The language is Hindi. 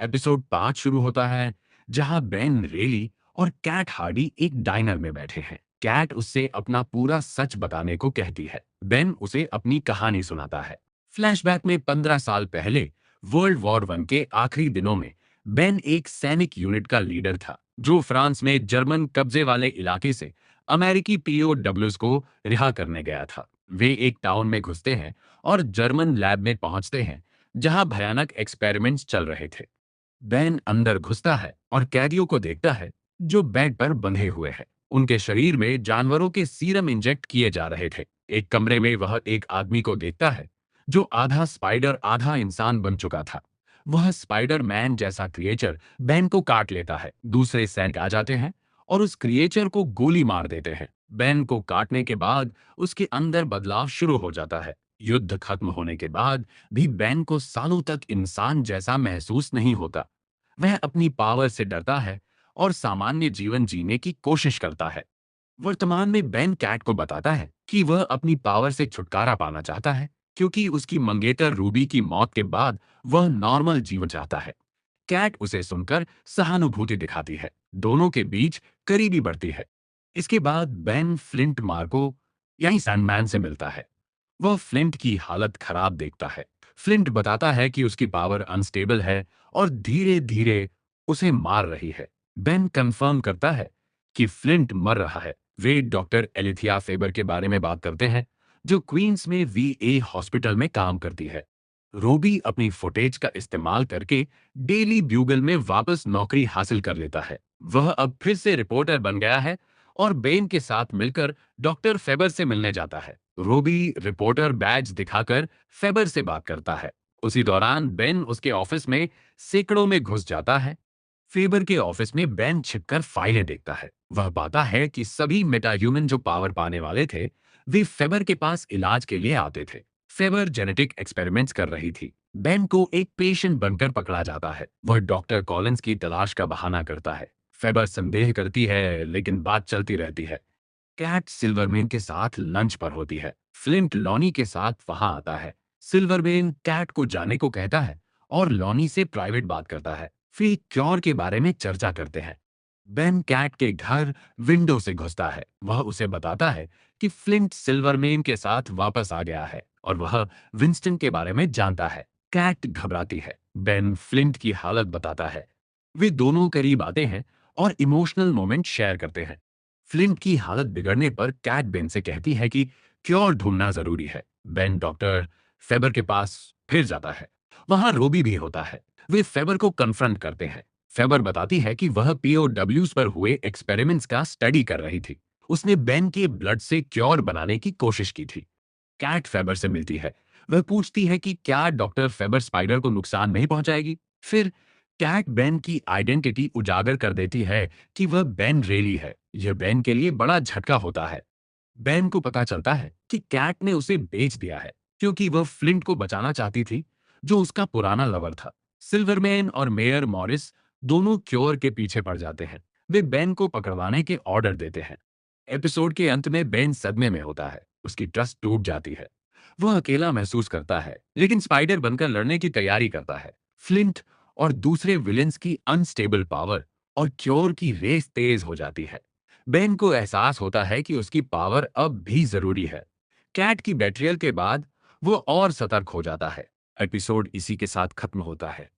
एपिसोड 5 शुरू होता है, जहां बेन रेली और कैट हार्डी एक डाइनर में बैठे हैं। कैट उससे अपना पूरा सच बताने को कहती है। बेन उसे अपनी कहानी सुनाता है। फ्लैशबैक में 15 साल पहले वर्ल्ड वॉर वन के आखिरी दिनों में बेन एक सैनिक यूनिट का लीडर था, जो फ्रांस में जर्मन कब्जे वाले इलाके से अमेरिकी पीओडब्ल्यूज को रिहा करने गया था। वे एक टाउन में घुसते हैं और जर्मन लैब में पहुंचते हैं, जहां भयानक एक्सपेरिमेंट्स चल रहे थे। बैन अंदर घुसता है और कैदियों को देखता है, जो बेड पर बंधे हुए हैं। उनके शरीर में जानवरों के सीरम इंजेक्ट किए जा रहे थे। एक कमरे में वह एक आदमी को देखता है, जो आधा स्पाइडर आधा इंसान बन चुका था। वह स्पाइडर मैन जैसा क्रिएचर बैन को काट लेता है। दूसरे सैनिक आ जाते हैं और उस क्रिएचर को गोली मार देते हैं। बैन को काटने के बाद उसके अंदर बदलाव शुरू हो जाता है। युद्ध खत्म होने के बाद भी बैन को सालों तक इंसान जैसा महसूस नहीं होता। वह अपनी पावर से डरता है और सामान्य जीवन जीने की कोशिश करता है। वर्तमान में बेन कैट को बताता है कि वह अपनी पावर से छुटकारा पाना चाहता है, क्योंकि उसकी मंगेतर रूबी की मौत के बाद वह नॉर्मल जीवन चाहता है। कैट उसे सुनकर सहानुभूति दिखाती है। दोनों के बीच करीबी बढ़ती है। इसके बाद बेन फ्लिंट मार्को यानी सैंडमैन से मिलता है। वह फ्लिंट की हालत खराब देखता है। फ्लिंट बताता है कि उसकी पावर अनस्टेबल है और धीरे धीरे उसे मार रही है। बेन कंफर्म करता है कि फ्लिंट मर रहा है। वे डॉक्टर एलिथिया फेबर के बारे में बात करते हैं, जो क्वींस में वीए हॉस्पिटल में काम करती है। रोबी अपनी फुटेज का इस्तेमाल करके डेली ब्यूगल में वापस नौकरी हासिल कर लेता है। वह अब फिर से रिपोर्टर बन गया है और बेन के साथ मिलकर डॉक्टर फेबर से मिलने जाता है। रोबी रिपोर्टर बैज दिखाकर फेबर से बात करता है। उसी दौरान बेन उसके ऑफिस में सैकड़ों में घुस जाता है। फेबर के ऑफिस में बेन छिपकर फाइलें देखता है। वह पाता है कि सभी मेटाह्यूमन जो पावर पाने वाले थे, वे फेबर के पास इलाज के लिए आते थे। फेबर जेनेटिक एक्सपेरिमेंट्स कर रही थी। बेन को एक पेशेंट बनकर पकड़ा जाता है। वह डॉक्टर कॉलिंस की तलाश का बहाना करता है। फेबर संदेह करती है, लेकिन बात चलती रहती है। कैट सिल्वरमेन के साथ लंच पर होती है। फ्लिंट लॉनी के साथ वहां आता है। सिल्वरमेन कैट को जाने को कहता है और लॉनी से प्राइवेट बात करता है। फिर क्योर के बारे में चर्चा करते हैं। बेन कैट के घर विंडो से घुसता है। वह उसे बताता है कि फ्लिंट सिल्वरमेन के साथ वापस आ गया है और वह विंस्टन के बारे में जानता है। कैट घबराती है। बेन फ्लिंट की हालत बताता है। वे दोनों करीब आते हैं और इमोशनल मोमेंट शेयर करते हैं। फ्लिंट की हालत बिगड़ने पर कैट बेन से कहती है कि क्योर ढूंढना जरूरी है। बेन डॉक्टर फेबर के पास फिर जाता है। वहां रोबी भी होता है। वे फेबर को कन्फ्रंट करते हैं। फेबर बताती है कि वह पीओडब्ल्यूज पर हुए एक्सपेरिमेंट्स का स्टडी कर रही थी। उसने बेन के ब्लड से क्योर बनाने की कोशिश की थी। कैट फेबर से मिलती है। वह पूछती है कि क्या डॉक्टर फेबर स्पाइडर को नुकसान नहीं पहुंचाएगी। फिर कैट बेन की आइडेंटिटी उजागर कर देती है कि वह बेन रेली है। यह बेन के लिए बड़ा झटका होता है। बेन को पता चलता है कि कैट ने उसे बेच दिया है, क्योंकि वह फ्लिंट को बचाना चाहती थी, जो उसका पुराना लवर था। सिल्वरमैन और मेयर मॉरिस दोनों क्योर के पीछे पड़ जाते हैं। वे बेन को पकड़वाने के ऑर्डर देते हैं। एपिसोड के अंत में बेन सदमे में होता है। उसकी ट्रस्ट टूट जाती है। वह अकेला महसूस करता है, लेकिन स्पाइडर बनकर लड़ने की तैयारी करता है। फ्लिंट और दूसरे विलेंस की अनस्टेबल पावर और क्योर की रेस तेज हो जाती है। बेन को एहसास होता है कि उसकी पावर अब भी जरूरी है। कैट की बेट्रियल के बाद वो और सतर्क हो जाता है। एपिसोड इसी के साथ खत्म होता है।